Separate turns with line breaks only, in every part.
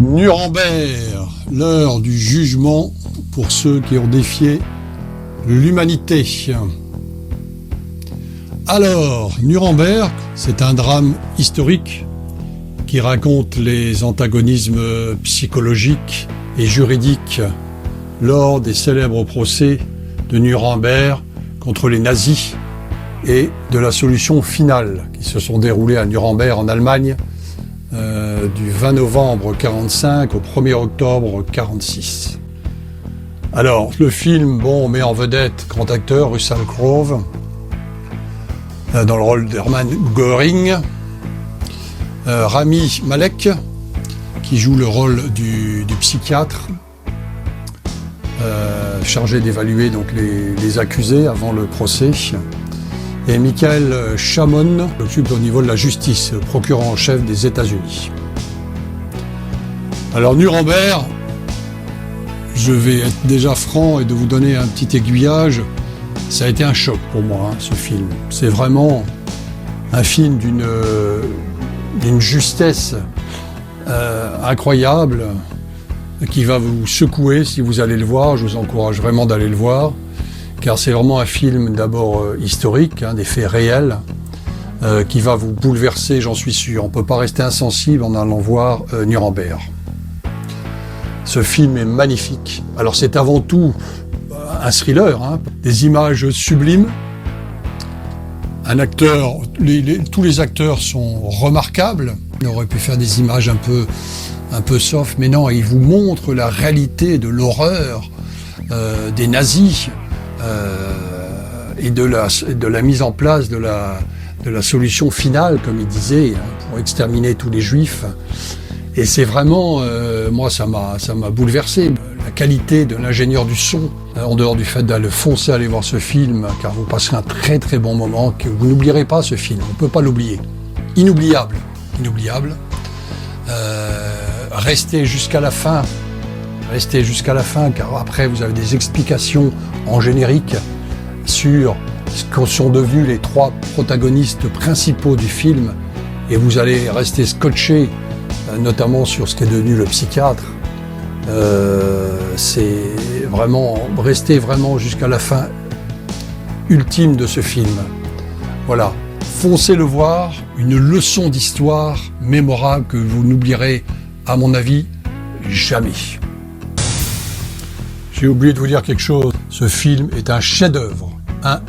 Nuremberg, l'heure du jugement pour ceux qui ont défié l'humanité. Alors, Nuremberg, c'est un drame historique qui raconte les antagonismes psychologiques et juridiques lors des célèbres procès de Nuremberg contre les nazis et de la solution finale qui se sont déroulées à Nuremberg en Allemagne du 20 novembre 1945 au 1er octobre 1946. Alors, le film, met en vedette grand acteur Russell Crowe dans le rôle d'Hermann Göring, Rami Malek qui joue le rôle du psychiatre chargé d'évaluer donc les accusés avant le procès, et Michael Shamon s'occupe au niveau de la justice, procureur en chef des États-Unis. Alors Nuremberg, je vais être déjà franc et de vous donner un petit aiguillage, ça a été un choc pour moi, ce film. C'est vraiment un film d'une justesse incroyable, qui va vous secouer si vous allez le voir. Je vous encourage vraiment d'aller le voir, car c'est vraiment un film d'abord historique, des faits réels, qui va vous bouleverser, j'en suis sûr. On ne peut pas rester insensible en allant voir Nuremberg. Ce film est magnifique. Alors c'est avant tout un thriller, des images sublimes, un acteur, tous les acteurs sont remarquables. On aurait pu faire des images un peu soft, mais non, il vous montre la réalité de l'horreur des nazis et de la mise en place de la solution finale, comme il disait, pour exterminer tous les juifs. Et c'est vraiment, moi ça m'a bouleversé. La qualité de l'ingénieur du son, en dehors du fait d'aller foncer aller voir ce film, car vous passerez un très très bon moment, que vous n'oublierez pas ce film, on ne peut pas l'oublier. Inoubliable. Restez jusqu'à la fin, car après vous avez des explications en générique sur ce que sont devenus les trois protagonistes principaux du film, et vous allez rester scotché, notamment sur ce qu'est devenu le psychiatre. C'est vraiment, restez vraiment jusqu'à la fin ultime de ce film. Voilà, foncez le voir, une leçon d'histoire mémorable que vous n'oublierez, à mon avis, jamais. J'ai oublié de vous dire quelque chose, ce film est un chef-d'œuvre, À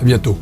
bientôt.